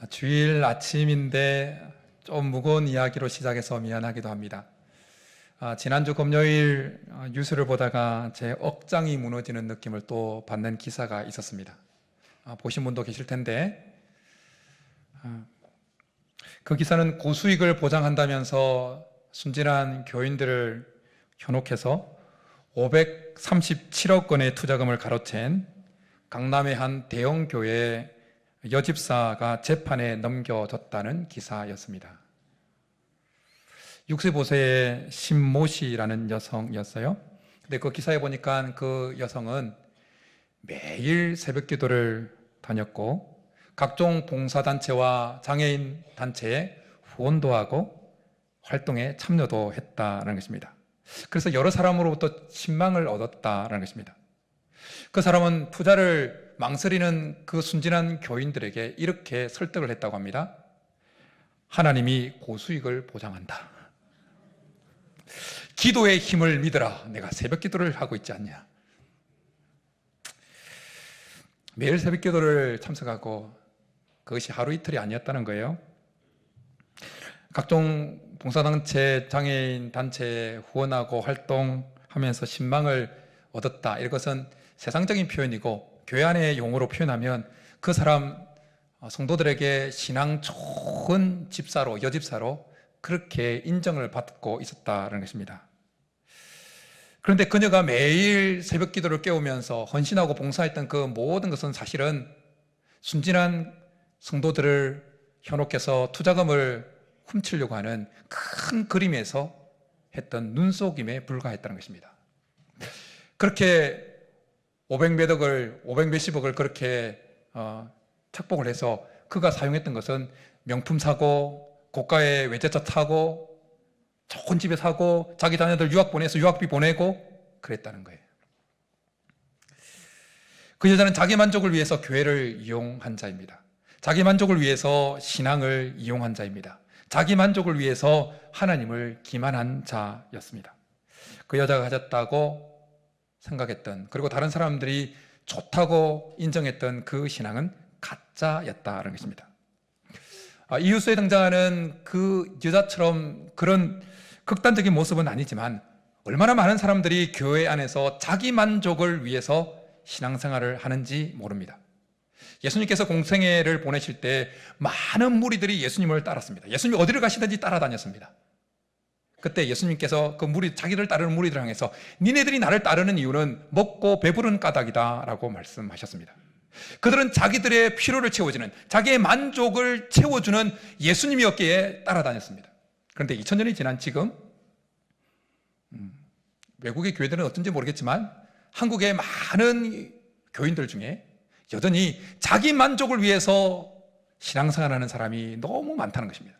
주일 아침인데 좀 무거운 이야기로 시작해서 미안하기도 합니다. 지난주 금요일 뉴스를 보다가 제 억장이 무너지는 느낌을 또 받는 기사가 있었습니다. 보신 분도 계실 텐데 그 기사는 고수익을 보장한다면서 순진한 교인들을 현혹해서 537억 원의 투자금을 가로챈 강남의 한 대형 교회 여집사가 재판에 넘겨졌다는 기사였습니다. 65세의 신모 씨라는 여성이었어요. 근데 그 기사에 보니까 그 여성은 매일 새벽 기도를 다녔고 각종 봉사단체와 장애인 단체에 후원도 하고 활동에 참여도 했다는 것입니다. 그래서 여러 사람으로부터 신망을 얻었다는 것입니다. 그 사람은 투자를 망설이는 그 순진한 교인들에게 이렇게 설득을 했다고 합니다. 하나님이 고수익을 보장한다. 기도의 힘을 믿어라. 내가 새벽 기도를 하고 있지 않냐. 매일 새벽 기도를 참석하고 그것이 하루 이틀이 아니었다는 거예요. 각종 봉사단체, 장애인 단체에 후원하고 활동하면서 신망을 얻었다. 이것은 세상적인 표현이고 교회 안의 용어로 표현하면 그 사람 성도들에게 신앙 좋은 집사로, 여집사로 그렇게 인정을 받고 있었다는 것입니다. 그런데 그녀가 매일 새벽 기도를 깨우면서 헌신하고 봉사했던 그 모든 것은 사실은 순진한 성도들을 현혹해서 투자금을 훔치려고 하는 큰 그림에서 했던 눈속임에 불과했다는 것입니다. 그렇게 500몇십억을 그렇게 착복을 해서 그가 사용했던 것은 명품 사고, 고가의 외제차 타고, 좋은 집에 사고, 자기 자녀들 유학 보내서 유학비 보내고 그랬다는 거예요. 그 여자는 자기 만족을 위해서 교회를 이용한 자입니다. 자기 만족을 위해서 신앙을 이용한 자입니다. 자기 만족을 위해서 하나님을 기만한 자였습니다. 그 여자가 가졌다고 생각했던, 그리고 다른 사람들이 좋다고 인정했던 그 신앙은 가짜였다는 것입니다. 이웃에 등장하는 그 여자처럼 그런 극단적인 모습은 아니지만 얼마나 많은 사람들이 교회 안에서 자기 만족을 위해서 신앙생활을 하는지 모릅니다. 예수님께서 공생애를 보내실 때 많은 무리들이 예수님을 따랐습니다. 예수님이 어디를 가시든지 따라다녔습니다. 그때 예수님께서 그 자기를 따르는 무리들을 향해서 니네들이 나를 따르는 이유는 먹고 배부른 까닭이다 라고 말씀하셨습니다. 그들은 자기들의 필요를 채워주는, 자기의 만족을 채워주는 예수님이었기에 따라다녔습니다. 그런데 2000년이 지난 지금 외국의 교회들은 어떤지 모르겠지만 한국의 많은 교인들 중에 여전히 자기 만족을 위해서 신앙생활하는 사람이 너무 많다는 것입니다.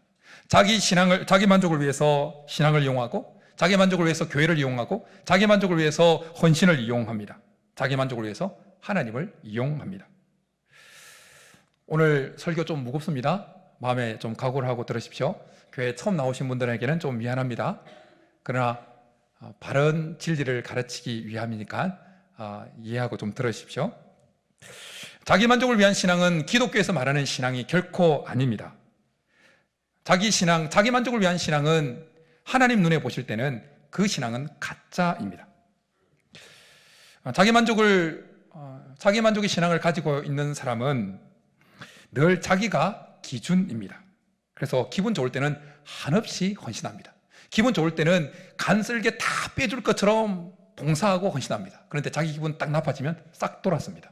자기 만족을 위해서 신앙을 이용하고, 자기 만족을 위해서 교회를 이용하고, 자기 만족을 위해서 헌신을 이용합니다. 자기 만족을 위해서 하나님을 이용합니다. 오늘 설교 좀 무겁습니다. 마음에 좀 각오를 하고 들으십시오. 교회 처음 나오신 분들에게는 좀 미안합니다. 그러나 바른 진리를 가르치기 위함이니까 이해하고 좀 들으십시오. 자기 만족을 위한 신앙은 기독교에서 말하는 신앙이 결코 아닙니다. 자기 만족을 위한 신앙은 하나님 눈에 보실 때는 그 신앙은 가짜입니다. 자기 만족의 신앙을 가지고 있는 사람은 늘 자기가 기준입니다. 그래서 기분 좋을 때는 한없이 헌신합니다. 기분 좋을 때는 간쓸게 다 빼줄 것처럼 봉사하고 헌신합니다. 그런데 자기 기분 딱 나빠지면 싹 돌았습니다.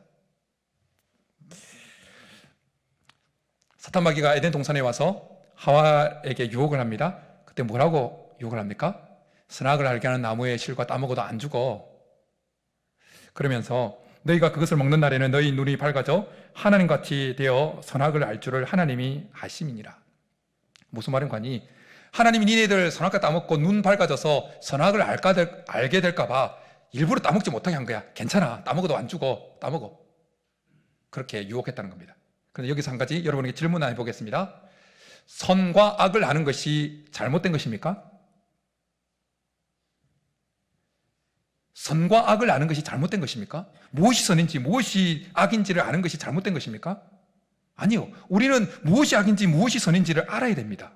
사탄 마귀가 에덴 동산에 와서 하와에게 유혹을 합니다. 그때 뭐라고 유혹을 합니까? 선악을 알게 하는 나무의 실과 따먹어도 안 죽어. 그러면서 너희가 그것을 먹는 날에는 너희 눈이 밝아져 하나님같이 되어 선악을 알 줄을 하나님이 아심이니라. 무슨 말인가니? 하나님이 니네들 선악과 따먹고 눈 밝아져서 선악을 알게 될까 봐 일부러 따먹지 못하게 한 거야. 괜찮아. 따먹어도 안 죽어. 따먹어. 그렇게 유혹했다는 겁니다. 그런데 여기서 한 가지 여러분에게 질문 하나 해보겠습니다. 선과 악을 아는 것이 잘못된 것입니까? 선과 악을 아는 것이 잘못된 것입니까? 무엇이 선인지 무엇이 악인지를 아는 것이 잘못된 것입니까? 아니요. 우리는 무엇이 악인지 무엇이 선인지를 알아야 됩니다.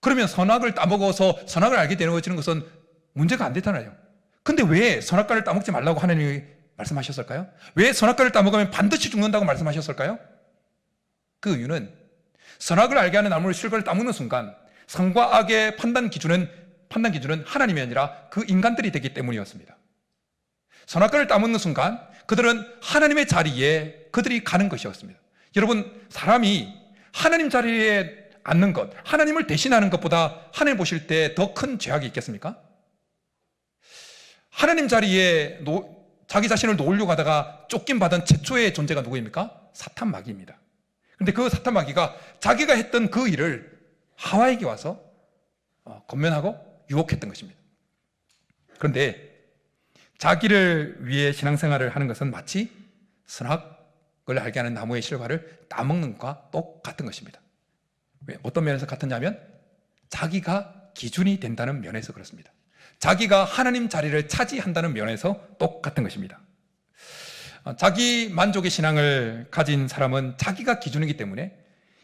그러면 선악을 따먹어서 선악을 알게 되는 것은 문제가 안 되잖아요. 근데 왜 선악과를 따먹지 말라고 하나님이 말씀하셨을까요? 왜 선악과를 따먹으면 반드시 죽는다고 말씀하셨을까요? 그 이유는 선악을 알게 하는 나무를 실과를 따먹는 순간 선과 악의 판단 기준은 하나님이 아니라 그 인간들이 되기 때문이었습니다. 선악과를 따먹는 순간 그들은 하나님의 자리에 그들이 가는 것이었습니다. 여러분, 사람이 하나님 자리에 앉는 것, 하나님을 대신하는 것보다 하나님 보실 때 더 큰 죄악이 있겠습니까? 하나님 자리에 자기 자신을 놓으려고 하다가 쫓김 받은 최초의 존재가 누구입니까? 사탄 마귀입니다. 그런데 그 사탄 마귀가 자기가 했던 그 일을 하와에게 와서 권면하고 유혹했던 것입니다. 그런데 자기를 위해 신앙생활을 하는 것은 마치 선악을 알게 하는 나무의 실과를 따먹는 것과 똑같은 것입니다. 왜? 어떤 면에서 같으냐면 자기가 기준이 된다는 면에서 그렇습니다. 자기가 하나님 자리를 차지한다는 면에서 똑같은 것입니다. 자기 만족의 신앙을 가진 사람은 자기가 기준이기 때문에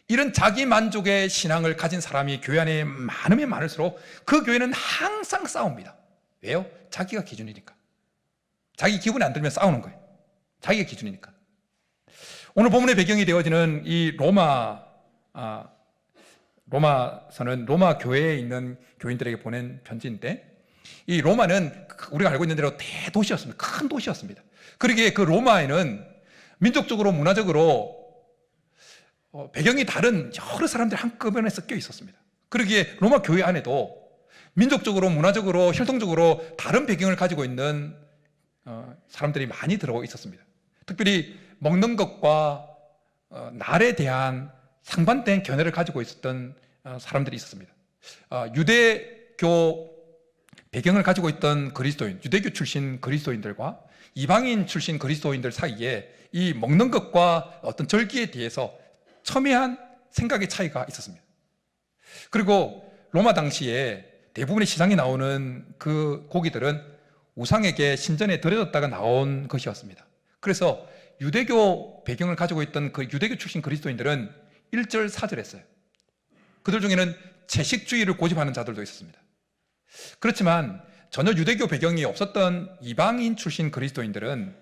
이런 자기 만족의 신앙을 가진 사람이 교회 안에 많으면 많을수록 그 교회는 항상 싸웁니다. 왜요? 자기가 기준이니까. 자기 기분이 안 들면 싸우는 거예요. 자기가 기준이니까. 오늘 본문의 배경이 되어지는 이 로마서는 로마 교회에 있는 교인들에게 보낸 편지인데, 이 로마는 우리가 알고 있는 대로 대도시였습니다. 큰 도시였습니다. 그러기에 그 로마에는 민족적으로 문화적으로 배경이 다른 여러 사람들이 한꺼번에 섞여 있었습니다. 그러기에 로마 교회 안에도 민족적으로 문화적으로 혈통적으로 다른 배경을 가지고 있는 사람들이 많이 들어가 있었습니다. 특별히 먹는 것과 날에 대한 상반된 견해를 가지고 있었던 사람들이 있었습니다. 유대교 배경을 가지고 있던 그리스도인, 유대교 출신 그리스도인들과 이방인 출신 그리스도인들 사이에 이 먹는 것과 어떤 절기에 대해서 첨예한 생각의 차이가 있었습니다. 그리고 로마 당시에 대부분의 시장에 나오는 그 고기들은 우상에게 신전에 드려졌다가 나온 것이었습니다. 그래서 유대교 배경을 가지고 있던 그 유대교 출신 그리스도인들은 1절, 4절 했어요. 그들 중에는 채식주의를 고집하는 자들도 있었습니다. 그렇지만 전혀 유대교 배경이 없었던 이방인 출신 그리스도인들은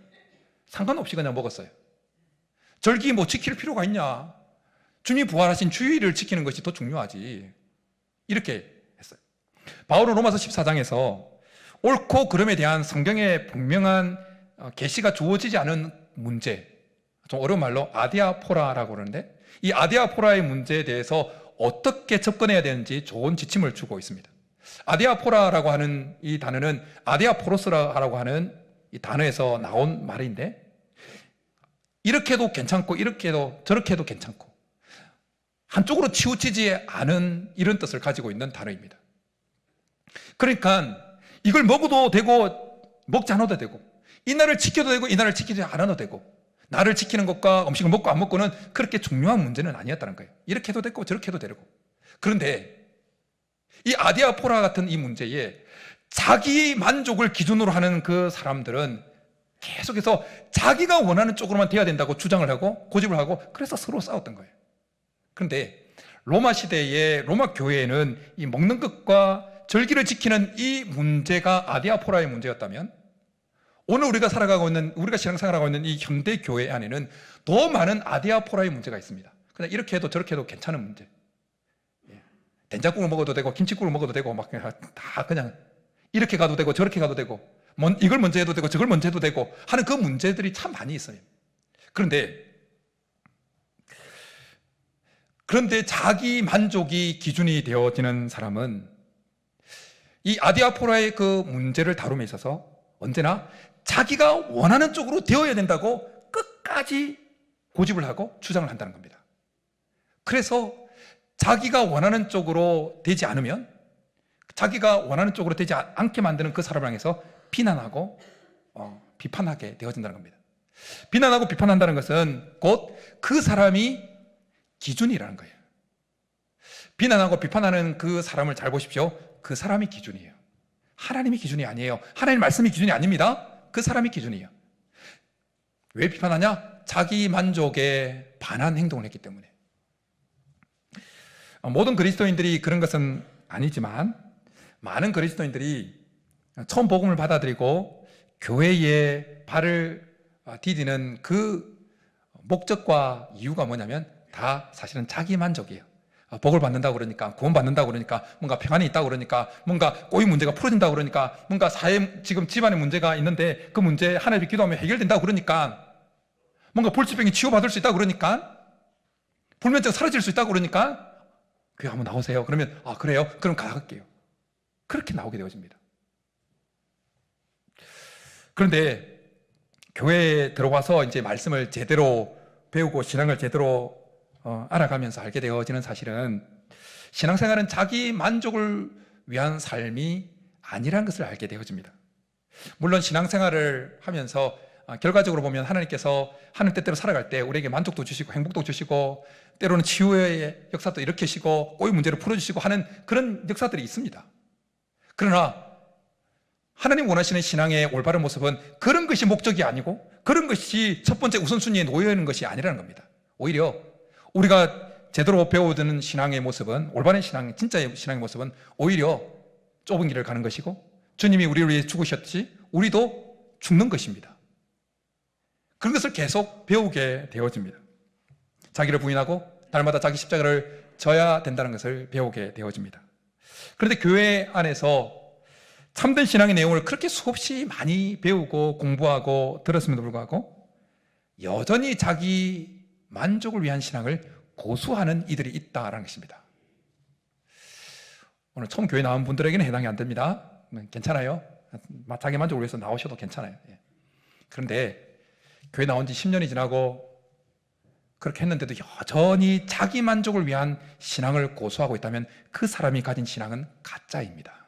상관없이 그냥 먹었어요. 절기 뭐 지킬 필요가 있냐? 주님이 부활하신 주일을 지키는 것이 더 중요하지. 이렇게 했어요. 바울은 로마서 14장에서 옳고 그름에 대한 성경의 분명한 계시가 주어지지 않은 문제, 좀 어려운 말로 아디아포라라고 그러는데, 이 아디아포라의 문제에 대해서 어떻게 접근해야 되는지 좋은 지침을 주고 있습니다. 아디아포라라고 하는 이 단어는 아디아포로스라고 하는 이 단어에서 나온 말인데, 이렇게 해도 괜찮고 이렇게 해도 저렇게 해도 괜찮고 한쪽으로 치우치지 않은 이런 뜻을 가지고 있는 단어입니다. 그러니까 이걸 먹어도 되고 먹지 않아도 되고, 이 날을 지켜도 되고 이 날을 지키지 않아도 되고, 나를 지키는 것과 음식을 먹고 안 먹고는 그렇게 중요한 문제는 아니었다는 거예요. 이렇게 해도 되고 저렇게 해도 되고. 그런데 이 아디아포라 같은 이 문제에 자기 만족을 기준으로 하는 그 사람들은 계속해서 자기가 원하는 쪽으로만 돼야 된다고 주장을 하고 고집을 하고, 그래서 서로 싸웠던 거예요. 그런데 로마 시대의 로마 교회에는 이 먹는 것과 절기를 지키는 이 문제가 아디아포라의 문제였다면, 오늘 우리가 신앙생활하고 있는 이 현대 교회 안에는 더 많은 아디아포라의 문제가 있습니다. 그냥 이렇게 해도 저렇게 해도 괜찮은 문제. 된장국을 먹어도 되고 김치국을 먹어도 되고 막 다 그냥 이렇게 가도 되고 저렇게 가도 되고, 이걸 먼저 해도 되고 저걸 먼저 해도 되고 하는 그 문제들이 참 많이 있어요. 그런데 자기 만족이 기준이 되어지는 사람은 이 아디아포라의 그 문제를 다룸에 있어서 언제나 자기가 원하는 쪽으로 되어야 된다고 끝까지 고집을 하고 주장을 한다는 겁니다. 그래서 자기가 원하는 쪽으로 되지 않으면, 자기가 원하는 쪽으로 되지 않게 만드는 그 사람을 향해서 비난하고 비판하게 되어진다는 겁니다. 비난하고 비판한다는 것은 곧 그 사람이 기준이라는 거예요. 비난하고 비판하는 그 사람을 잘 보십시오. 그 사람이 기준이에요. 하나님이 기준이 아니에요. 하나님 말씀이 기준이 아닙니다. 그 사람이 기준이에요. 왜 비판하냐? 자기 만족에 반한 행동을 했기 때문에. 모든 그리스도인들이 그런 것은 아니지만 많은 그리스도인들이 처음 복음을 받아들이고 교회에 발을 디디는 그 목적과 이유가 뭐냐면 다 사실은 자기 만족이에요. 복을 받는다고 그러니까, 구원 받는다고 그러니까, 뭔가 평안이 있다고 그러니까, 뭔가 꼬인 문제가 풀어진다고 그러니까, 뭔가 지금 집안에 문제가 있는데 그 문제 하나님께 기도하면 해결된다고 그러니까, 뭔가 불치병이 치유받을 수 있다고 그러니까, 불면증 사라질 수 있다고 그러니까 교회 한번 나오세요. 그러면 그래요? 그럼 가갈게요. 그렇게 나오게 되어집니다. 그런데 교회에 들어와서 이제 말씀을 제대로 배우고 신앙을 제대로 알아가면서 알게 되어지는 사실은 신앙생활은 자기 만족을 위한 삶이 아니라는 것을 알게 되어집니다. 물론 신앙생활을 하면서 결과적으로 보면 하나님께서 하나님 뜻대로 살아갈 때 우리에게 만족도 주시고 행복도 주시고 때로는 치유의 역사도 일으키시고 꼬인 문제를 풀어주시고 하는 그런 역사들이 있습니다. 그러나 하나님 원하시는 신앙의 올바른 모습은 그런 것이 목적이 아니고 그런 것이 첫 번째 우선순위에 놓여 있는 것이 아니라는 겁니다. 오히려 우리가 제대로 배워드는 신앙의 모습은, 올바른 신앙, 진짜의 신앙의 모습은 오히려 좁은 길을 가는 것이고 주님이 우리를 위해 죽으셨지 우리도 죽는 것입니다. 그런 것을 계속 배우게 되어집니다. 자기를 부인하고 날마다 자기 십자가를 져야 된다는 것을 배우게 되어집니다. 그런데 교회 안에서 참된 신앙의 내용을 그렇게 수없이 많이 배우고 공부하고 들었음에도 불구하고 여전히 자기 만족을 위한 신앙을 고수하는 이들이 있다라는 것입니다. 오늘 처음 교회 나온 분들에게는 해당이 안 됩니다. 괜찮아요. 자기 만족을 위해서 나오셔도 괜찮아요. 그런데 교회 나온 지 10년이 지나고 그렇게 했는데도 여전히 자기 만족을 위한 신앙을 고수하고 있다면 그 사람이 가진 신앙은 가짜입니다.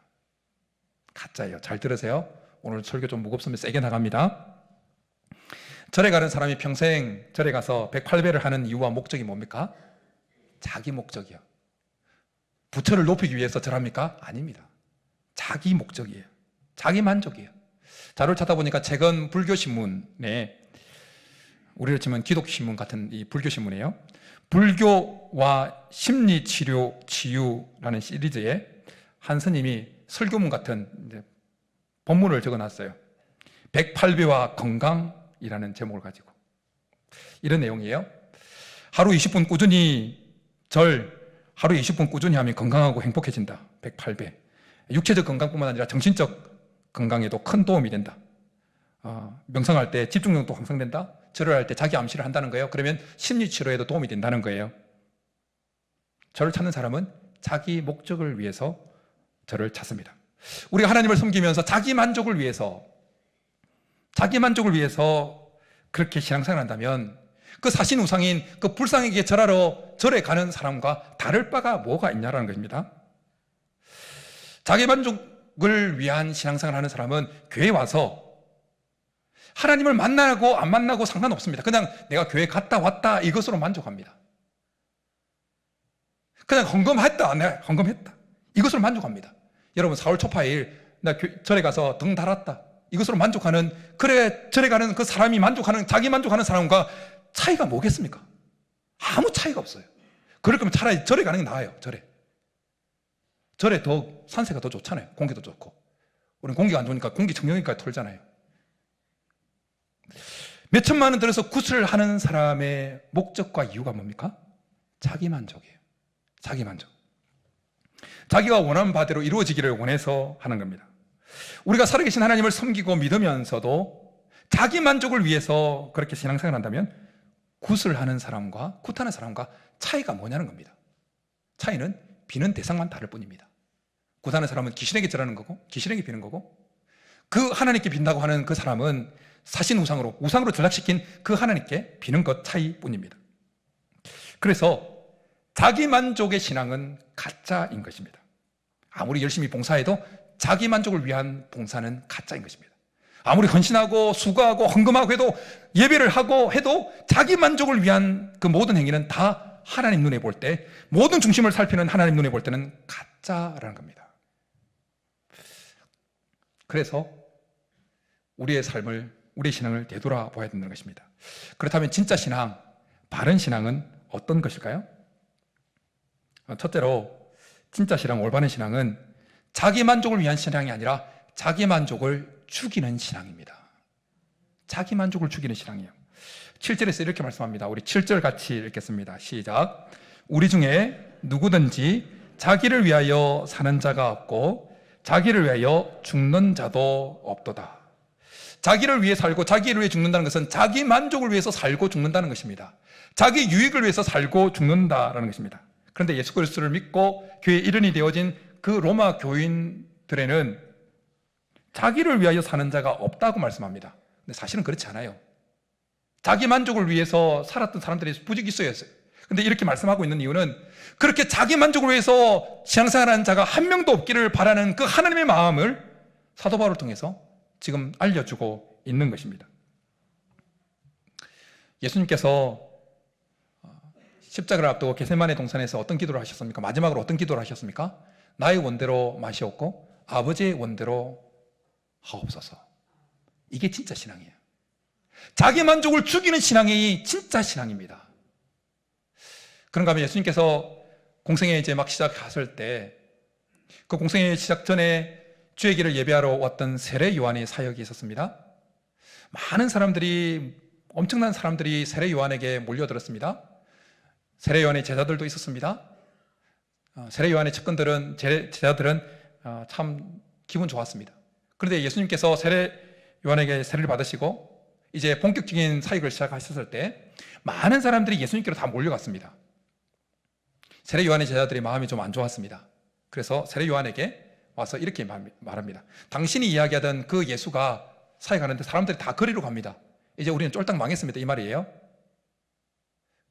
가짜예요. 잘 들으세요. 오늘 설교 좀 무겁으면 세게 나갑니다. 절에 가는 사람이 평생 절에 가서 108배를 하는 이유와 목적이 뭡니까? 자기 목적이요. 부처를 높이기 위해서 절합니까? 아닙니다. 자기 목적이에요. 자기 만족이에요. 자료를 찾아보니까 최근 불교신문에, 우리를 치면 기독신문 같은 이 불교신문이에요. 불교와 심리치료 치유라는 시리즈에 한 스님이 설교문 같은 본문을 적어놨어요. 108배와 건강이라는 제목을 가지고 이런 내용이에요. 하루 20분 꾸준히 하루 20분 꾸준히 하면 건강하고 행복해진다. 108배. 육체적 건강뿐만 아니라 정신적 건강에도 큰 도움이 된다. 명상할 때 집중력도 향상된다. 절을 할 때 자기 암시를 한다는 거예요. 그러면 심리치료에도 도움이 된다는 거예요. 절을 찾는 사람은 자기 목적을 위해서 절을 찾습니다. 우리가 하나님을 섬기면서 자기 만족을 위해서 그렇게 신앙생활을 한다면 그 사신 우상인 그 불상에게 절하러 절에 가는 사람과 다를 바가 뭐가 있냐라는 것입니다. 자기 만족을 위한 신앙생활을 하는 사람은 교회에 와서 하나님을 만나고 안 만나고 상관없습니다. 그냥 내가 교회 갔다 왔다 이것으로 만족합니다. 그냥 헌금했다, 내가 헌금했다 이것으로 만족합니다. 여러분 4월 초파일 나 절에 가서 등 달았다 이것으로 만족하는, 그래 절에 가는 그 사람이 만족하는, 자기 만족하는 사람과 차이가 뭐겠습니까? 아무 차이가 없어요. 그럴 거면 차라리 절에 가는 게 나아요. 절에 더 산세가 더 좋잖아요. 공기도 좋고. 우리는 공기가 안 좋으니까 공기청정기까지 털잖아요. 몇 천만 원 들여서 구슬을 하는 사람의 목적과 이유가 뭡니까? 자기 만족이에요. 자기 만족. 자기가 원하는 바대로 이루어지기를 원해서 하는 겁니다. 우리가 살아계신 하나님을 섬기고 믿으면서도 자기 만족을 위해서 그렇게 신앙생활을 한다면 굿을 하는 사람과 굿하는 사람과 차이가 뭐냐는 겁니다. 차이는 비는 대상만 다를 뿐입니다. 굿하는 사람은 귀신에게 절하는 거고 귀신에게 비는 거고, 그 하나님께 빈다고 하는 그 사람은 사신 우상으로 전락시킨 그 하나님께 비는 것 차이뿐입니다. 그래서 자기 만족의 신앙은 가짜인 것입니다. 아무리 열심히 봉사해도 자기 만족을 위한 봉사는 가짜인 것입니다. 아무리 헌신하고 수고하고 헌금하고 해도, 예배를 하고 해도 자기 만족을 위한 그 모든 행위는 다 하나님 눈에 볼 때, 모든 중심을 살피는 하나님 눈에 볼 때는 가짜라는 겁니다. 그래서 우리의 삶을 우리의 신앙을 되돌아봐야 된다는 것입니다. 그렇다면 진짜 신앙, 바른 신앙은 어떤 것일까요? 첫째로 진짜 신앙, 올바른 신앙은 자기 만족을 위한 신앙이 아니라 자기 만족을 죽이는 신앙입니다. 자기 만족을 죽이는 신앙이에요. 7절에서 이렇게 말씀합니다. 우리 7절 같이 읽겠습니다. 시작. 우리 중에 누구든지 자기를 위하여 사는 자가 없고 자기를 위하여 죽는 자도 없도다. 자기를 위해 살고 자기를 위해 죽는다는 것은 자기 만족을 위해서 살고 죽는다는 것입니다. 자기 유익을 위해서 살고 죽는다라는 것입니다. 그런데 예수 그리스도를 믿고 교회 일원이 되어진 그 로마 교인들에는 자기를 위하여 사는 자가 없다고 말씀합니다. 근데 사실은 그렇지 않아요. 자기 만족을 위해서 살았던 사람들이 부지기 있어였어요. 근데 이렇게 말씀하고 있는 이유는 그렇게 자기 만족을 위해서 신앙생활하는 자가 한 명도 없기를 바라는 그 하나님의 마음을 사도 바울을 통해서 지금 알려주고 있는 것입니다. 예수님께서 십자가를 앞두고 겟세마네 동산에서 어떤 기도를 하셨습니까? 마지막으로 어떤 기도를 하셨습니까? 나의 원대로 마시옵고 아버지의 원대로 하옵소서. 이게 진짜 신앙이에요. 자기 만족을 죽이는 신앙이 진짜 신앙입니다. 그런가 하면 예수님께서 공생애 이제 막 시작하실 때 그 공생애 시작 전에 주의 길을 예배하러 왔던 세례 요한의 사역이 있었습니다. 많은 사람들이, 엄청난 사람들이 세례 요한에게 몰려들었습니다. 세례 요한의 제자들도 있었습니다. 세례 요한의 측근들은, 제자들은 참 기분 좋았습니다. 그런데 예수님께서 세례 요한에게 세례를 받으시고 이제 본격적인 사역을 시작하셨을 때 많은 사람들이 예수님께로 다 몰려갔습니다. 세례 요한의 제자들이 마음이 좀 안 좋았습니다. 그래서 세례 요한에게 와서 이렇게 말합니다. 당신이 이야기하던 그 예수가 사역하는데 사람들이 다 거리로 갑니다. 이제 우리는 쫄딱 망했습니다. 이 말이에요.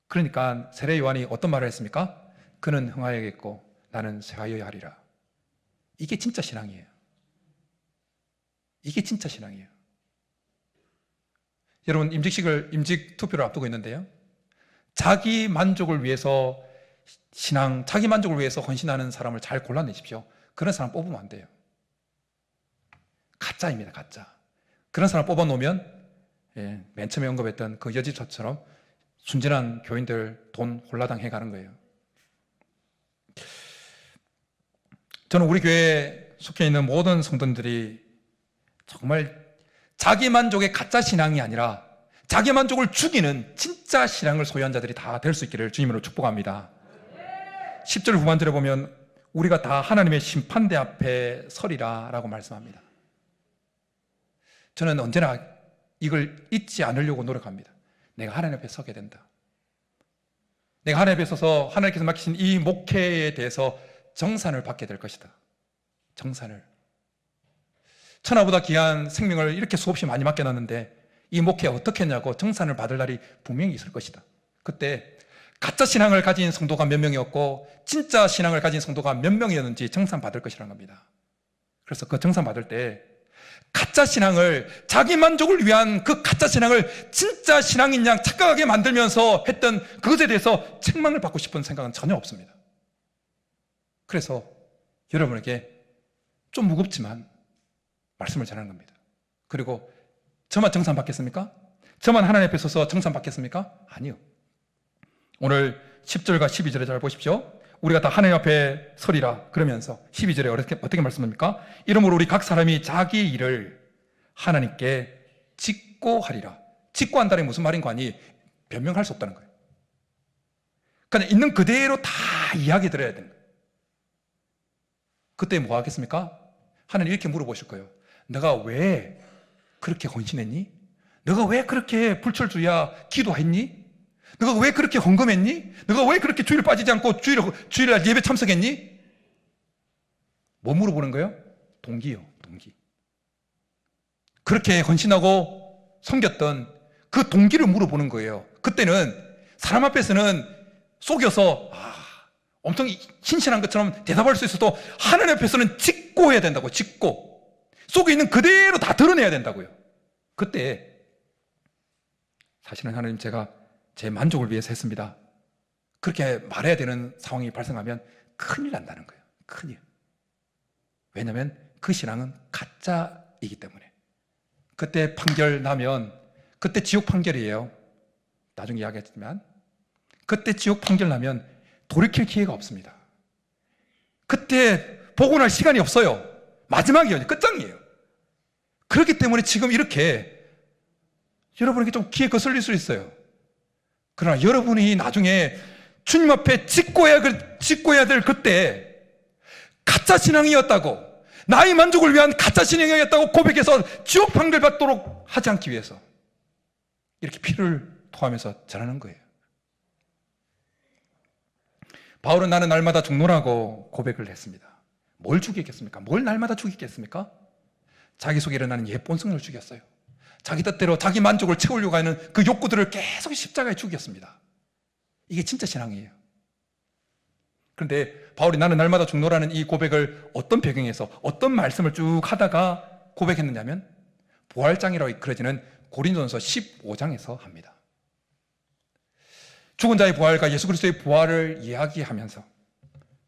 그러니까 세례 요한이 어떤 말을 했습니까? 그는 흥하여야겠고 나는 쇠하여야 하리라. 이게 진짜 신앙이에요. 이게 진짜 신앙이에요. 여러분, 임직 투표를 앞두고 있는데요. 자기 만족을 위해서 신앙, 자기 만족을 위해서 헌신하는 사람을 잘 골라내십시오. 그런 사람 뽑으면 안 돼요. 가짜입니다, 가짜. 그런 사람 뽑아놓으면 맨 처음에 언급했던 그 여지처처럼 순진한 교인들 돈 홀라당 해가는 거예요. 저는 우리 교회에 속해 있는 모든 성도들이 정말 자기 만족의 가짜 신앙이 아니라 자기 만족을 죽이는 진짜 신앙을 소유한 자들이 다 될 수 있기를 주님으로 축복합니다. 10절 후반절에 보면 우리가 다 하나님의 심판대 앞에 서리라 라고 말씀합니다. 저는 언제나 이걸 잊지 않으려고 노력합니다. 내가 하나님 앞에 서게 된다. 내가 하나님 앞에 서서 하나님께서 맡기신 이 목회에 대해서 정산을 받게 될 것이다. 정산을. 천하보다 귀한 생명을 이렇게 수없이 많이 맡겨놨는데 이 목회 어떻게 했냐고 정산을 받을 날이 분명히 있을 것이다. 그때 가짜 신앙을 가진 성도가 몇 명이었고 진짜 신앙을 가진 성도가 몇 명이었는지 정산 받을 것이라는 겁니다. 그래서 그 정산 받을 때 가짜 신앙을, 자기 만족을 위한 그 가짜 신앙을 진짜 신앙인 양 착각하게 만들면서 했던 그것에 대해서 책망을 받고 싶은 생각은 전혀 없습니다. 그래서 여러분에게 좀 무겁지만 말씀을 전하는 겁니다. 그리고 저만 정산 받겠습니까? 저만 하나님 앞에 서서 정산 받겠습니까? 아니요. 오늘 10절과 12절에 잘 보십시오. 우리가 다 하나님 앞에 서리라 그러면서 12절에 어떻게 말씀합니까? 이러므로 우리 각 사람이 자기 일을 하나님께 짓고 하리라. 짓고 한다는 게 무슨 말인 거 아니? 변명할 수 없다는 거예요. 그러니까 있는 그대로 다 이야기 들어야 되는 거예요. 그때 뭐 하겠습니까? 하나님 이렇게 물어보실 거예요. 너가 왜 그렇게 헌신했니? 너가 왜 그렇게 불철주야 기도했니? 너가 왜 그렇게 헌금했니? 너가 왜 그렇게 주일 빠지지 않고 주일날 예배 참석했니? 뭐 물어보는 거예요? 동기요, 동기. 그렇게 헌신하고 섬겼던 그 동기를 물어보는 거예요. 그때는 사람 앞에서는 속여서 엄청 신실한 것처럼 대답할 수 있어도 하나님 앞에서는 짓고 해야 된다고. 짓고 속에 있는 그대로 다 드러내야 된다고요. 그때 사실은 하나님 제가 제 만족을 위해서 했습니다. 그렇게 말해야 되는 상황이 발생하면 큰일 난다는 거예요. 큰일. 왜냐하면 그 신앙은 가짜이기 때문에. 그때 판결 나면 그때 지옥 판결이에요. 나중에 이야기했지만 그때 지옥 판결 나면 돌이킬 기회가 없습니다. 그때 보고 날 시간이 없어요. 마지막이에요. 끝장이에요. 그렇기 때문에 지금 이렇게 여러분에게 좀 귀에 거슬릴 수 있어요. 그러나 여러분이 나중에 주님 앞에 짓고야 될 그때 가짜 신앙이었다고, 나의 만족을 위한 가짜 신앙이었다고 고백해서 지옥 판결 받도록 하지 않기 위해서 이렇게 피를 토하면서 전하는 거예요. 바울은 나는 날마다 죽노라고 고백을 했습니다. 뭘 죽이겠습니까? 뭘 날마다 죽이겠습니까? 자기 속에 일어나는 옛본성을 죽였어요. 자기 뜻대로 자기 만족을 채우려고 하는 그 욕구들을 계속 십자가에 죽였습니다. 이게 진짜 신앙이에요. 그런데 바울이 나는 날마다 죽노라는 이 고백을 어떤 배경에서 어떤 말씀을 쭉 하다가 고백했느냐면 부활장이라고 그려지는 고린도전서 15장에서 합니다. 죽은 자의 부활과 예수 그리스도의 부활을 이야기하면서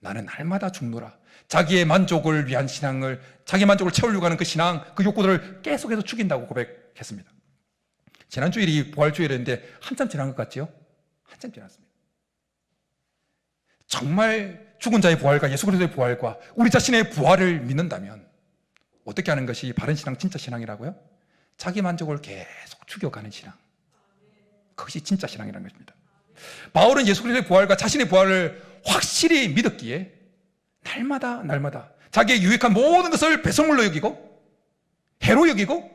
나는 날마다 죽노라, 자기의 만족을 위한 신앙을, 자기 만족을 채우려고 하는 그 신앙, 그 욕구들을 계속해서 죽인다고 고백했습니다. 지난주일이 부활주일인데 한참 지난 것 같지요? 한참 지났습니다. 정말 죽은 자의 부활과 예수 그리스도의 부활과 우리 자신의 부활을 믿는다면 어떻게 하는 것이 바른 신앙, 진짜 신앙이라고요? 자기 만족을 계속 죽여가는 신앙, 그것이 진짜 신앙이라는 것입니다. 바울은 예수 그리스도의 부활과 자신의 부활을 확실히 믿었기에 날마다 자기의 유익한 모든 것을 배설물로 여기고 해로 여기고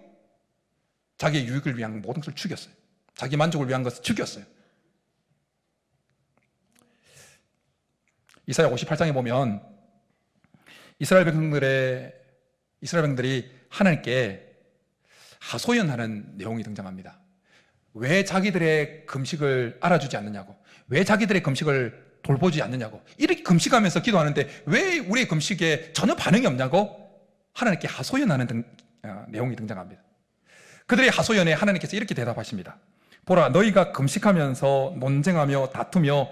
자기의 유익을 위한 모든 것을 죽였어요. 자기 만족을 위한 것을 죽였어요. 이사야 58장에 보면 이스라엘 백성들이 하나님께 하소연하는 내용이 등장합니다. 왜 자기들의 금식을 알아주지 않느냐고, 왜 자기들의 금식을 돌보지 않느냐고, 이렇게 금식하면서 기도하는데 왜 우리의 금식에 전혀 반응이 없냐고 하나님께 하소연하는 내용이 등장합니다. 그들의 하소연에 하나님께서 이렇게 대답하십니다. 보라, 너희가 금식하면서 논쟁하며 다투며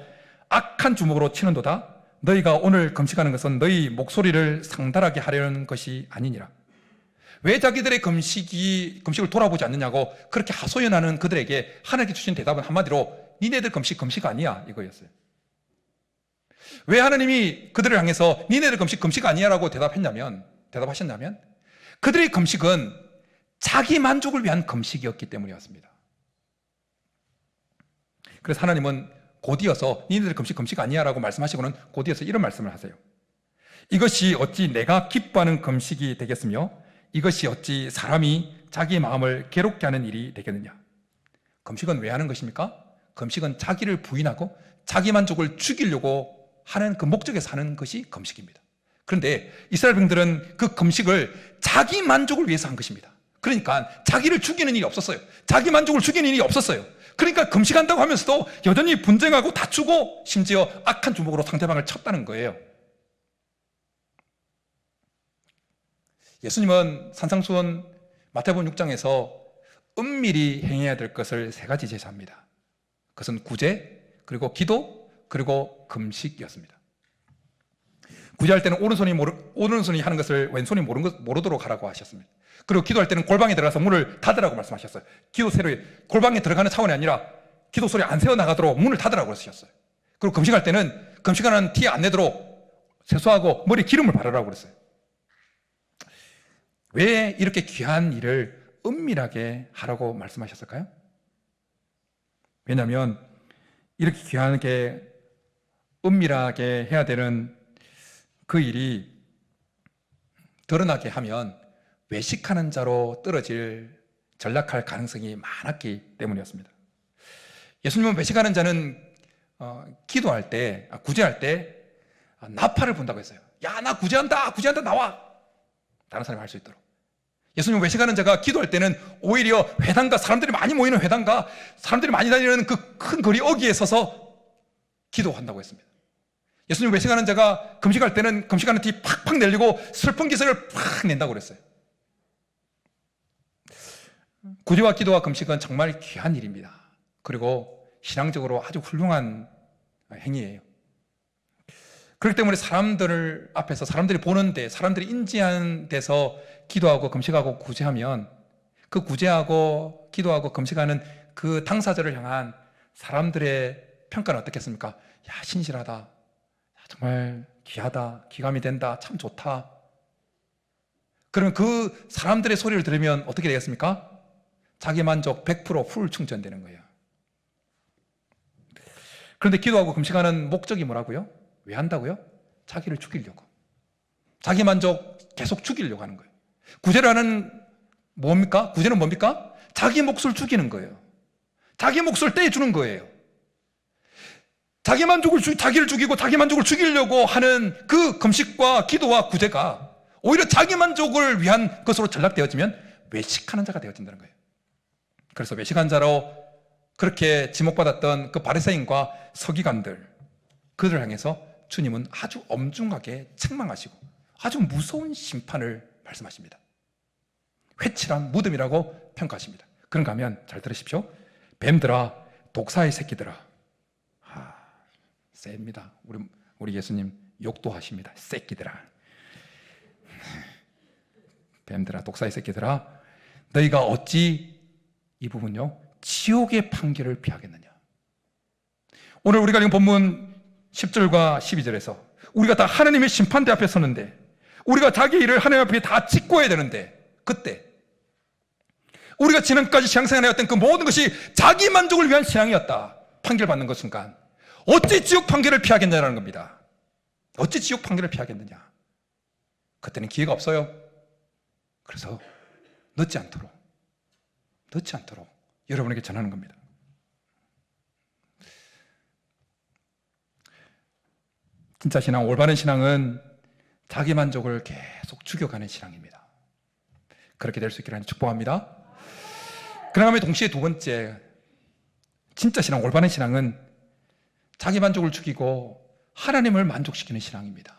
악한 주먹으로 치는도다. 너희가 오늘 금식하는 것은 너희 목소리를 상달하게 하려는 것이 아니니라. 왜 자기들의 금식을 돌아보지 않느냐고 그렇게 하소연하는 그들에게 하나님께 주신 대답은 한마디로 니네들 금식 아니야, 이거였어요. 왜 하나님이 그들을 향해서 니네들 금식 아니야 라고 대답하셨냐면 그들의 금식은 자기 만족을 위한 금식이었기 때문이었습니다. 그래서 하나님은 곧이어서 니네들 금식 아니야 라고 말씀하시고는 곧이어서 이런 말씀을 하세요. 이것이 어찌 내가 기뻐하는 금식이 되겠으며 이것이 어찌 사람이 자기 마음을 괴롭게 하는 일이 되겠느냐. 금식은 왜 하는 것입니까? 금식은 자기를 부인하고 자기 만족을 죽이려고 하는 그 목적에서 하는 것이 금식입니다. 그런데 이스라엘 백성들은 그 금식을 자기 만족을 위해서 한 것입니다. 그러니까 자기를 죽이는 일이 없었어요. 자기 만족을 죽이는 일이 없었어요. 그러니까 금식한다고 하면서도 여전히 분쟁하고 다투고 심지어 악한 주먹으로 상대방을 쳤다는 거예요. 예수님은 산상수훈 마태복음 6장에서 은밀히 행해야 될 것을 3가지 제시합니다. 그것은 구제, 그리고 기도, 그리고 금식이었습니다. 구제할 때는 오른손이 하는 것을 왼손이 모르도록 하라고 하셨습니다. 그리고 기도할 때는 골방에 들어가서 문을 닫으라고 말씀하셨어요. 기도 소리, 골방에 들어가는 차원이 아니라 기도 소리 안 새어나가도록 문을 닫으라고 하셨어요. 그리고 금식할 때는 금식하는 티 안 내도록 세수하고 머리에 기름을 바르라고 그랬어요. 왜 이렇게 귀한 일을 은밀하게 하라고 말씀하셨을까요? 왜냐하면 이렇게 귀하게 은밀하게 해야 되는 그 일이 드러나게 하면 외식하는 자로 전락할 가능성이 많았기 때문이었습니다. 예수님은 외식하는 자는 구제할 때 나팔을 분다고 했어요. 야, 나 구제한다 나와. 다른 사람이 할 수 있도록. 예수님 외식하는 자가 기도할 때는 오히려 회당가, 사람들이 많이 모이는 회당가, 사람들이 많이 다니는 그 큰 거리 어귀에 서서 기도한다고 했습니다. 예수님 외식하는 자가 금식할 때는 금식하는 티 팍팍 내리고 슬픈 기색을 팍 낸다고 그랬어요. 구제와 기도와 금식은 정말 귀한 일입니다. 그리고 신앙적으로 아주 훌륭한 행위예요. 그렇기 때문에 사람들 앞에서, 사람들이 보는데, 사람들이 인지하는 데서 기도하고 금식하고 구제하면 그 구제하고 기도하고 금식하는 그 당사자를 향한 사람들의 평가는 어떻겠습니까? 야, 신실하다. 야, 정말 귀하다. 귀감이 된다. 참 좋다. 그러면 그 사람들의 소리를 들으면 어떻게 되겠습니까? 자기 만족 100%풀 충전되는 거예요. 그런데 기도하고 금식하는 목적이 뭐라고요? 왜 한다고요? 자기를 죽이려고. 자기 만족 계속 죽이려고 하는 거예요. 구제라는 뭡니까? 구제는 뭡니까? 자기 몫을 죽이는 거예요. 자기 몫을 떼주는 거예요. 자기를 죽이고 자기 만족을 죽이려고 하는 그 금식과 기도와 구제가 오히려 자기 만족을 위한 것으로 전락되어지면 외식하는 자가 되어진다는 거예요. 그래서 외식한 자로 그렇게 지목받았던 그 바리새인과 서기관들, 그들을 향해서 주님은 아주 엄중하게 책망하시고 아주 무서운 심판을 말씀하십니다. 회칠한 무덤이라고 평가하십니다. 그런가 하면 잘 들으십시오. 뱀들아, 독사의 새끼들아. 셉니다. 우리 예수님 욕도 하십니다. 새끼들아. 뱀들아, 독사의 새끼들아. 너희가 어찌 이 부분요, 지옥의 판결을 피하겠느냐. 오늘 우리가 읽은 본문 10절과 12절에서 우리가 다 하나님의 심판대 앞에 서는데, 우리가 자기 일을 하나님 앞에 다 짓고야 되는데, 그때 우리가 지금까지 신앙생활해왔던 그 모든 것이 자기 만족을 위한 신앙이었다 판결받는 것 순간 어찌 지옥 판결을 피하겠냐라는 겁니다. 어찌 지옥 판결을 피하겠느냐. 그때는 기회가 없어요. 그래서 늦지 않도록 여러분에게 전하는 겁니다. 진짜 신앙, 올바른 신앙은 자기 만족을 계속 죽여가는 신앙입니다. 그렇게 될 수 있기를 축복합니다. 그러나 동시에 두 번째, 진짜 신앙, 올바른 신앙은 자기 만족을 죽이고 하나님을 만족시키는 신앙입니다.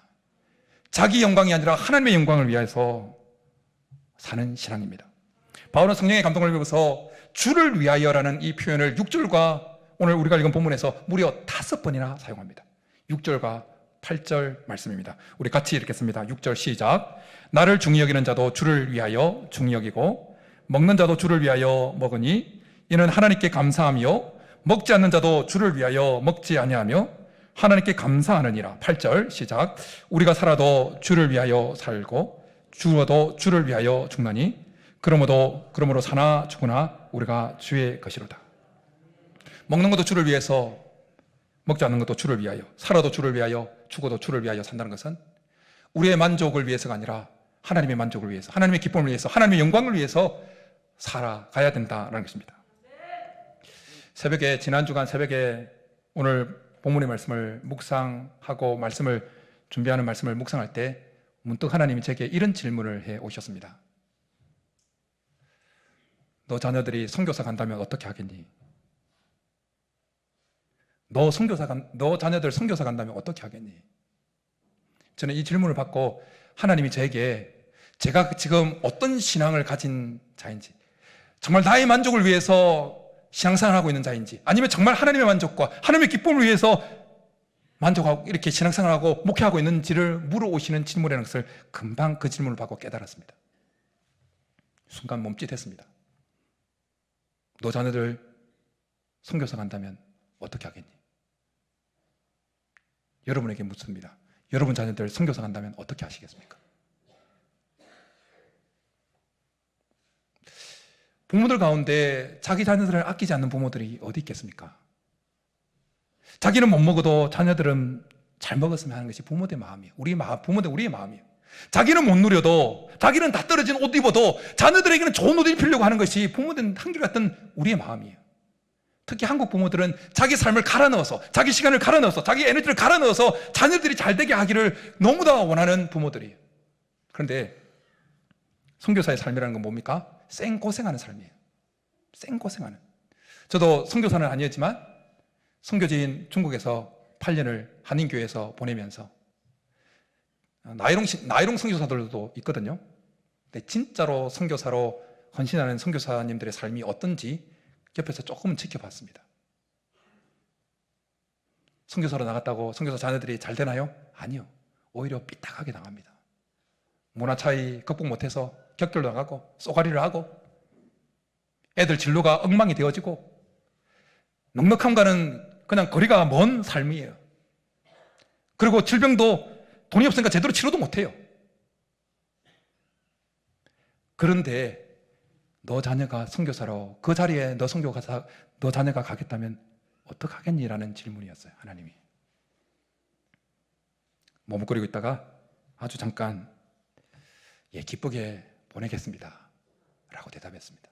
자기 영광이 아니라 하나님의 영광을 위해서 사는 신앙입니다. 바울은 성령의 감동을 입어서 주를 위하여라는 이 표현을 6절과 오늘 우리가 읽은 본문에서 무려 5번이나 사용합니다. 6절과 8절 말씀입니다. 우리 같이 읽겠습니다. 6절 시작. 나를 중히 여기는 자도 주를 위하여 중히 여기고 먹는 자도 주를 위하여 먹으니 이는 하나님께 감사하며 먹지 않는 자도 주를 위하여 먹지 아니하며 하나님께 감사하느니라. 8절 시작. 우리가 살아도 주를 위하여 살고 죽어도 주를 위하여 죽나니 그러므로 사나 죽으나 우리가 주의 것이로다. 먹는 것도 주를 위해서, 먹지 않는 것도 주를 위하여, 살아도 주를 위하여, 죽어도 주를 위하여 산다는 것은 우리의 만족을 위해서가 아니라 하나님의 만족을 위해서, 하나님의 기쁨을 위해서, 하나님의 영광을 위해서 살아가야 된다는 것입니다. 지난 주간 새벽에 오늘 본문의 말씀을 묵상하고 준비하는 말씀을 묵상할 때 문득 하나님이 제게 이런 질문을 해 오셨습니다. 너 자녀들이 선교사 간다면 어떻게 하겠니? 너 자녀들 선교사 간다면 어떻게 하겠니? 저는 이 질문을 받고 하나님이 제가 지금 어떤 신앙을 가진 자인지, 정말 나의 만족을 위해서 신앙생활을 하고 있는 자인지, 아니면 정말 하나님의 만족과 하나님의 기쁨을 위해서 만족하고 이렇게 신앙생활하고 목회하고 있는지를 물어오시는 질문이라는 것을 금방 그 질문을 받고 깨달았습니다. 순간 멈칫했습니다. 너 자녀들 선교사 간다면 어떻게 하겠니? 여러분에게 묻습니다. 여러분 자녀들 선교사 간다면 어떻게 하시겠습니까? 부모들 가운데 자기 자녀들을 아끼지 않는 부모들이 어디 있겠습니까? 자기는 못 먹어도 자녀들은 잘 먹었으면 하는 것이 부모들의 마음이에요. 우리의 마음이에요. 자기는 못 누려도, 자기는 다 떨어진 옷 입어도 자녀들에게는 좋은 옷을 입히려고 하는 것이 부모들은 한결같은 우리의 마음이에요. 특히 한국 부모들은 자기 삶을 갈아 넣어서, 자기 시간을 갈아 넣어서, 자기 에너지를 갈아 넣어서 자녀들이 잘 되게 하기를 너무나 원하는 부모들이에요. 그런데 선교사의 삶이라는 건 뭡니까? 생고생하는 삶이에요. 생고생하는. 저도 선교사는 아니었지만 선교지인 중국에서 8년을 한인교회에서 보내면서 나이롱 선교사들도 있거든요. 근데 진짜로 선교사로 헌신하는 선교사님들의 삶이 어떤지 옆에서 조금은 지켜봤습니다. 선교사로 나갔다고 선교사 자녀들이 잘 되나요? 아니요. 오히려 삐딱하게 나갑니다. 문화 차이 극복 못해서 격돌도 나가고 쏘가리를 하고 애들 진로가 엉망이 되어지고 넉넉함과는 그냥 거리가 먼 삶이에요. 그리고 질병도 돈이 없으니까 제대로 치료도 못해요. 그런데 너 자녀가 선교사로 그 자리에 너 자녀가 가겠다면 어떡하겠니라는 질문이었어요. 하나님이. 머뭇거리고 있다가 아주 잠깐 기쁘게 보내겠습니다 라고 대답했습니다.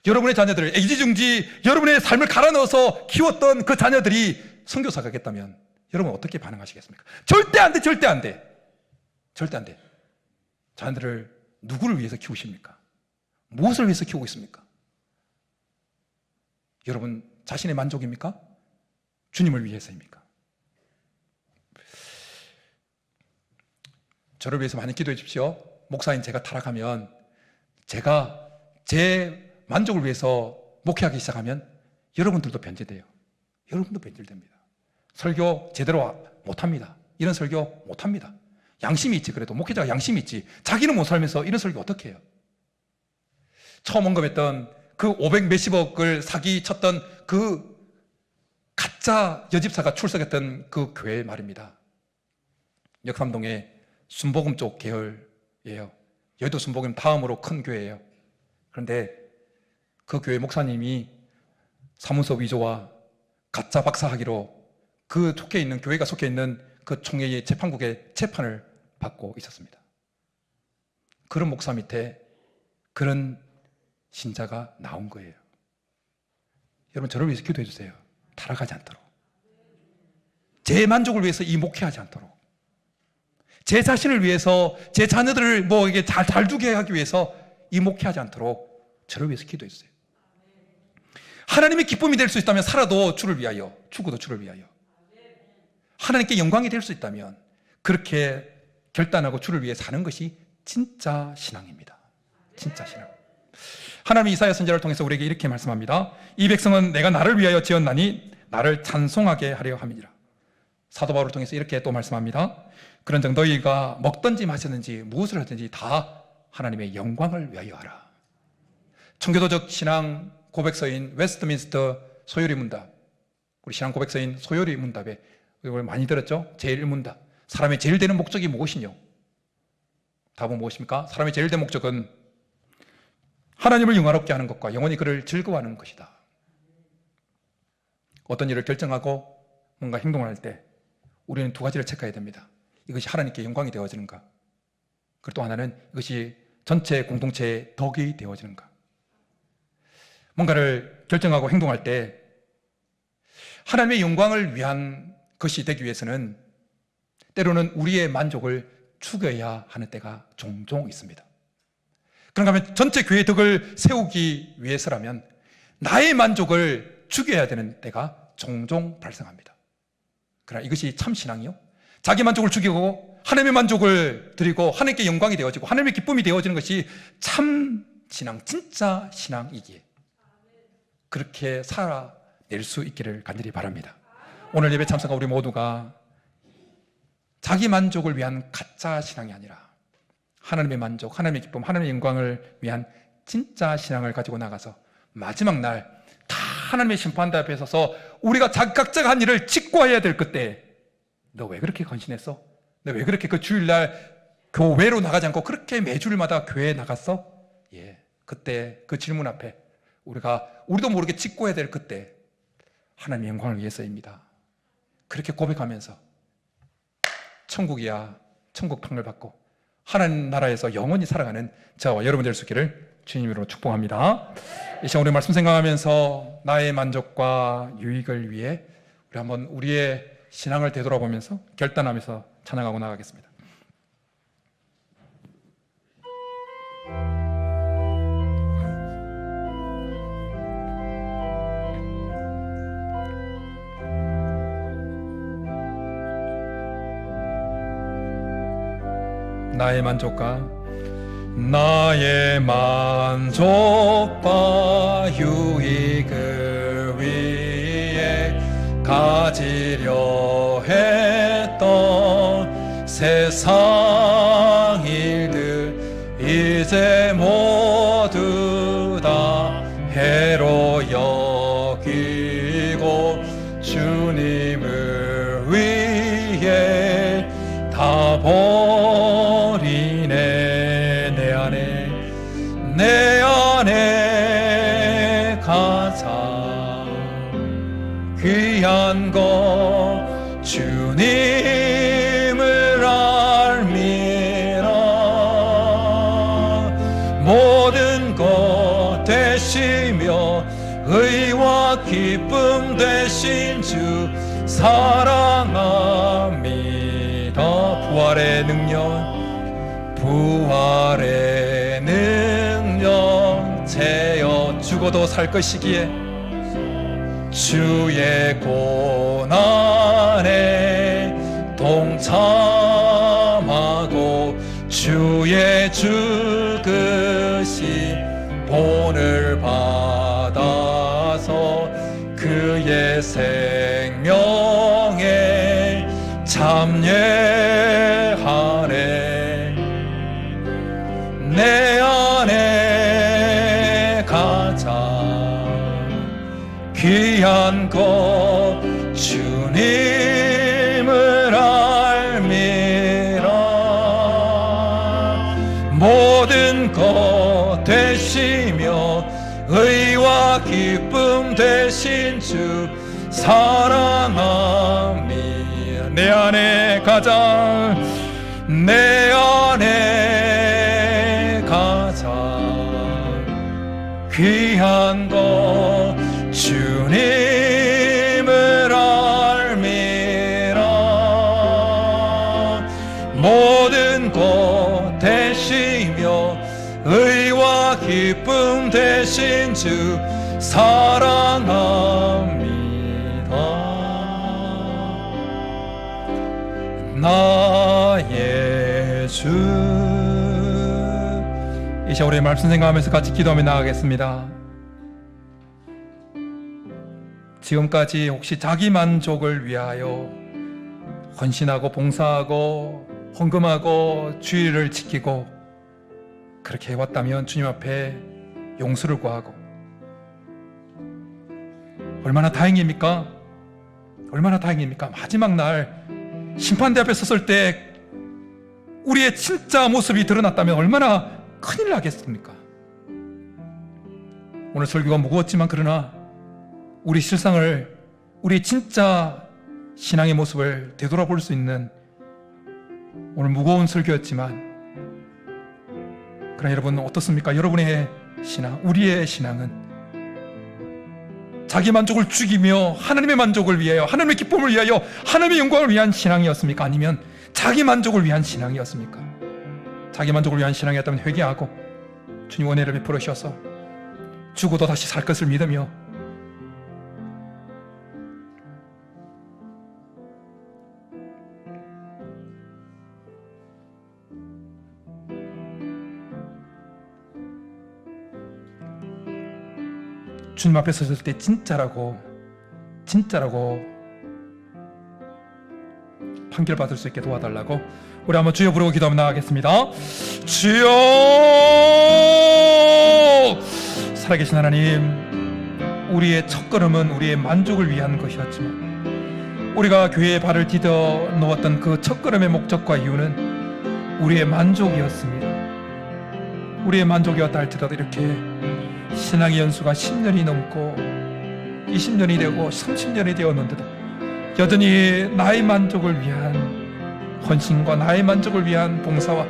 여러분의 자녀들을 애지중지 여러분의 삶을 갈아 넣어서 키웠던 그 자녀들이 선교사 가겠다면 여러분 어떻게 반응하시겠습니까? 절대 안 돼, 절대 안 돼. 절대 안 돼. 자녀들을 누구를 위해서 키우십니까? 무엇을 위해서 키우고 있습니까? 여러분 자신의 만족입니까? 주님을 위해서입니까? 저를 위해서 많이 기도해 주십시오. 목사인 제가 타락하면 제가 제 만족을 위해서 목회하기 시작하면 여러분들도 변질돼요. 여러분도 변질됩니다. 설교 제대로 못합니다. 이런 설교 못합니다. 양심이 있지. 그래도 목회자가 양심이 있지. 자기는 못 살면서 이런 설교 어떻게 해요? 처음 언급했던 그 500 몇십억을 사기쳤던 그 가짜 여집사가 출석했던 그 교회 말입니다. 역삼동의 순복음 쪽 계열이에요. 여의도 순복음 다음으로 큰 교회예요. 그런데 그 교회 목사님이 사문서 위조와 가짜 박사학위로 그 속해 있는 교회가 속해 있는 그 총회의 재판국의 재판을 받고 있었습니다. 그런 목사 밑에 그런 신자가 나온 거예요. 여러분 저를 위해서 기도해 주세요. 타락하지 않도록. 제 만족을 위해서 이 목회하지 않도록. 제 자신을 위해서 제 자녀들을 이게 잘 두게 하기 위해서 이 목회하지 않도록 저를 위해서 기도해 주세요. 하나님의 기쁨이 될 수 있다면 살아도 주를 위하여, 죽어도 주를 위하여. 하나님께 영광이 될 수 있다면 그렇게 결단하고 주를 위해 사는 것이 진짜 신앙입니다. 진짜 신앙. 하나님이 이사야 선지자를 통해서 우리에게 이렇게 말씀합니다. 이 백성은 내가 나를 위하여 지었나니 나를 찬송하게 하려 함이니라. 사도 바울을 통해서 이렇게 또 말씀합니다. 그런즉 너희가 먹든지 마시든지 무엇을 하든지 다 하나님의 영광을 위하여 하라. 청교도적 신앙 고백서인 웨스트민스터 소요리 문답, 우리 신앙 고백서인 소요리 문답에 이걸 많이 들었죠? 제1문답. 사람의 제일 되는 목적이 무엇이뇨? 답은 무엇입니까? 사람의 제일 된 목적은 하나님을 영화롭게 하는 것과 영원히 그를 즐거워하는 것이다. 어떤 일을 결정하고 뭔가 행동을 할 때 우리는 두 가지를 체크해야 됩니다. 이것이 하나님께 영광이 되어지는가? 그리고 또 하나는 이것이 전체 공동체의 덕이 되어지는가? 뭔가를 결정하고 행동할 때 하나님의 영광을 위한 것이 되기 위해서는 때로는 우리의 만족을 추구해야 하는 때가 종종 있습니다. 그런가 하면 전체 교회의 덕을 세우기 위해서라면 나의 만족을 죽여야 되는 때가 종종 발생합니다. 그러나 이것이 참 신앙이요? 자기 만족을 죽이고 하나님의 만족을 드리고 하나님께 영광이 되어지고 하나님의 기쁨이 되어지는 것이 참 신앙, 진짜 신앙이기에 그렇게 살아낼 수 있기를 간절히 바랍니다. 오늘 예배 참석한 우리 모두가 자기 만족을 위한 가짜 신앙이 아니라 하나님의 만족, 하나님의 기쁨, 하나님의 영광을 위한 진짜 신앙을 가지고 나가서 마지막 날 다 하나님의 심판대 앞에 서서 우리가 각자가 한 일을 직고해야 될 그때 너 왜 그렇게 헌신했어? 너 왜 그렇게 그 주일날 교회로 나가지 않고 그렇게 매주일마다 교회에 나갔어? 그때 그 질문 앞에 우리도 모르게 직고해야 될 그때 하나님의 영광을 위해서입니다. 그렇게 고백하면서 천국이야 천국 평을 받고 하나님 나라에서 영원히 살아가는 저와 여러분 될 수 있기를 주님으로 축복합니다. 이 시간 우리 말씀 생각하면서 나의 만족과 유익을 위해 우리 한번 우리의 신앙을 되돌아보면서 결단하면서 찬양하고 나가겠습니다. 나의 만족과 유익을 위해 가지려 했던 세상 일들 이제 모두 다 귀한 것 주님을 알미라. 모든 것 되시며 의와 기쁨 되신 주 사랑합니다. 부활의 능력 채여 죽어도 살 것이기에 주의 고난에 동참하고 주의 죽으신 본을 받아서 그의 생명에 참여하네. 내 안에 가장 귀한 것 주님을 알미라. 모든 것 되시며 의와 기쁨 되신 주 사랑합니다. 내 안에 가장 귀한 것 주님을 알미라. 모든 것 되시며 의와 기쁨 되신 주 사랑합니다. 나의 주. 이 시간 우리의 말씀 생각하면서 같이 기도하며 나아가겠습니다. 지금까지 혹시 자기 만족을 위하여 헌신하고 봉사하고 헌금하고 주의를 지키고 그렇게 해왔다면 주님 앞에 용서를 구하고, 얼마나 다행입니까? 얼마나 다행입니까? 마지막 날 심판대 앞에 섰을 때 우리의 진짜 모습이 드러났다면 얼마나 큰일 나겠습니까? 오늘 설교가 무거웠지만 그러나 우리 실상을, 우리 진짜 신앙의 모습을 되돌아볼 수 있는 오늘 무거운 설교였지만, 그러나 여러분 어떻습니까? 여러분의 신앙, 우리의 신앙은 자기 만족을 죽이며 하나님의 만족을 위하여, 하나님의 기쁨을 위하여, 하나님의 영광을 위한 신앙이었습니까? 아니면 자기 만족을 위한 신앙이었습니까? 자기 만족을 위한 신앙이었다면 회개하고 주님 은혜를 베풀어 주셔서 죽어도 다시 살 것을 믿으며 주님 앞에 섰을 때 진짜라고 판결받을 수 있게 도와달라고 우리 한번 주여 부르고 기도하며 나가겠습니다. 주여! 살아계신 하나님, 우리의 첫걸음은 우리의 만족을 위한 것이었지만 우리가 교회에 발을 디뎌 놓았던 그 첫걸음의 목적과 이유는 우리의 만족이었습니다. 우리의 만족이었다 할지라도 이렇게 신앙의 연수가 10년이 넘고 20년이 되고 30년이 되었는데도 여전히 나의 만족을 위한 헌신과 나의 만족을 위한 봉사와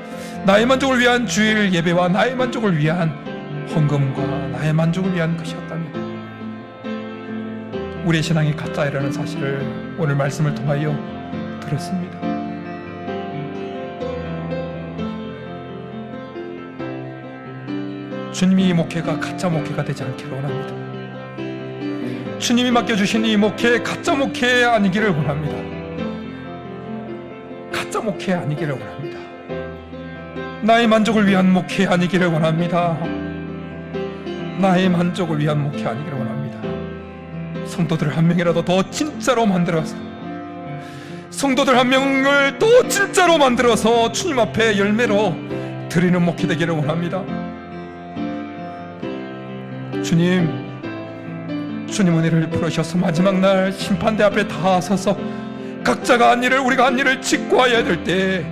나의 만족을 위한 주일 예배와 나의 만족을 위한 헌금과 나의 만족을 위한 것이었다면 우리의 신앙이 가짜이라는 사실을 오늘 말씀을 통하여 들었습니다. 주님이 이 목회가 가짜 목회가 되지 않기를 원합니다. 주님이 맡겨주신 이 목회 가짜 목회 아니기를 원합니다. 가짜 목회 아니기를 원합니다. 나의 만족을 위한 목회 아니기를 원합니다. 나의 만족을 위한 목회 아니기를 원합니다. 성도들 한 명이라도 더 진짜로 만들어서, 성도들 한 명을 더 진짜로 만들어서 주님 앞에 열매로 드리는 목회 되기를 원합니다. 주님 은혜를 풀으셔서 마지막 날 심판대 앞에 다 서서 각자가 한 일을, 우리가 한 일을 직구해야 될 때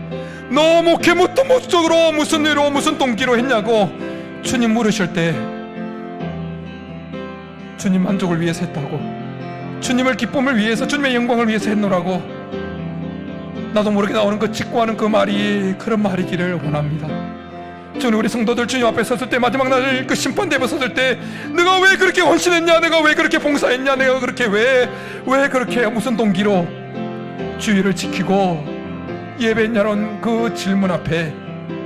너 목회 어떤 목적으로, 무슨 의로, 무슨 동기로 했냐고 주님 물으실 때 주님 만족을 위해서 했다고, 주님을 기쁨을 위해서, 주님의 영광을 위해서 했노라고 나도 모르게 나오는 그 직구하는 그 말이 그런 말이기를 원합니다. 주님, 우리 성도들 주님 앞에 섰을 때, 마지막 날 그 심판대 앞에 섰을 때 내가 왜 그렇게 헌신했냐, 내가 왜 그렇게 봉사했냐, 내가 그렇게 왜 그렇게 무슨 동기로 주의를 지키고 예배했냐는 그 질문 앞에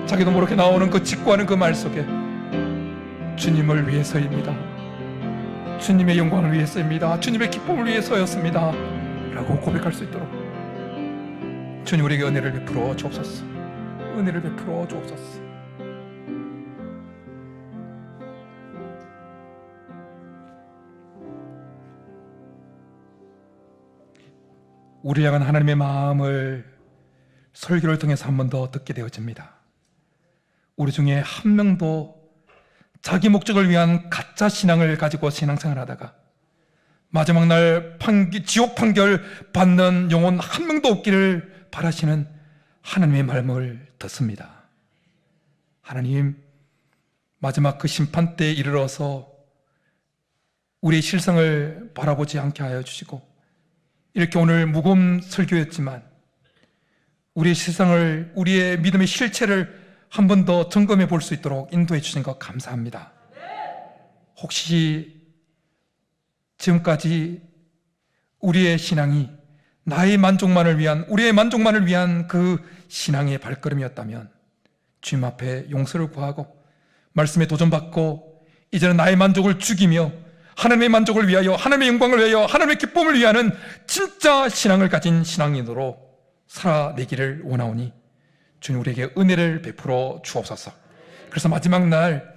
자기도 모르게 나오는 그 직구하는 그 말 속에 주님을 위해서입니다, 주님의 영광을 위해서입니다, 주님의 기쁨을 위해서였습니다 라고 고백할 수 있도록 주님 우리에게 은혜를 베풀어 주옵소서. 은혜를 베풀어 주옵소서. 우리 향한 하나님의 마음을 설교를 통해서 한 번 더 듣게 되어집니다. 우리 중에 한 명도 자기 목적을 위한 가짜 신앙을 가지고 신앙생활을 하다가 마지막 날 지옥 판결 받는 영혼 한 명도 없기를 바라시는 하나님의 말씀을 듣습니다. 하나님, 마지막 그 심판 때에 이르러서 우리의 실상을 바라보지 않게 하여 주시고, 이렇게 오늘 무거운 설교였지만 우리의 실상을, 우리의 믿음의 실체를 한 번 더 점검해 볼 수 있도록 인도해 주신 것 감사합니다. 혹시 지금까지 우리의 신앙이 나의 만족만을 위한, 우리의 만족만을 위한 그 신앙의 발걸음이었다면 주님 앞에 용서를 구하고 말씀에 도전받고 이제는 나의 만족을 죽이며 하나님의 만족을 위하여, 하나님의 영광을 위하여, 하나님의 기쁨을 위하는 진짜 신앙을 가진 신앙인으로 살아내기를 원하오니 주님 우리에게 은혜를 베풀어 주옵소서. 그래서 마지막 날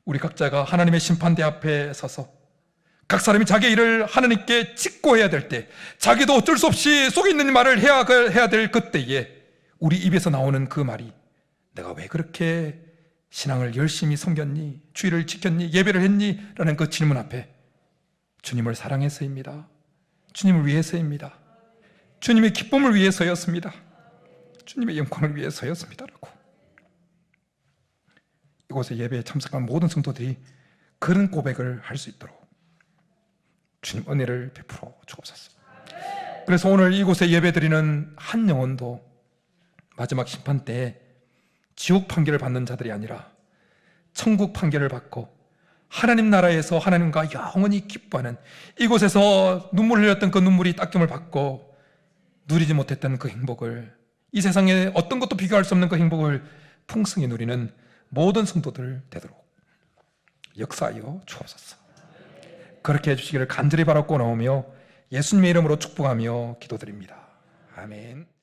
우리 각자가 하나님의 심판대 앞에 서서 각 사람이 자기 일을 하나님께 직고해야 될 때, 자기도 어쩔 수 없이 속에 있는 말을 해야 될 그때에 우리 입에서 나오는 그 말이 내가 왜 그렇게 신앙을 열심히 섬겼니, 주의를 지켰니, 예배를 했니? 라는 그 질문 앞에 주님을 사랑해서입니다, 주님을 위해서입니다, 주님의 기쁨을 위해서였습니다, 주님의 영광을 위해서였습니다 라고 이곳에 예배에 참석한 모든 성도들이 그런 고백을 할 수 있도록 주님 은혜를 베풀어 주옵소서. 그래서 오늘 이곳에 예배드리는 한 영혼도 마지막 심판 때에 지옥 판결을 받는 자들이 아니라 천국 판결을 받고 하나님 나라에서 하나님과 영원히 기뻐하는, 이곳에서 눈물을 흘렸던 그 눈물이 닦임을 받고 누리지 못했던 그 행복을, 이 세상에 어떤 것도 비교할 수 없는 그 행복을 풍성히 누리는 모든 성도들 되도록 역사하여 주옵소서. 그렇게 해주시기를 간절히 바라고 나오며 예수님의 이름으로 축복하며 기도드립니다. 아멘.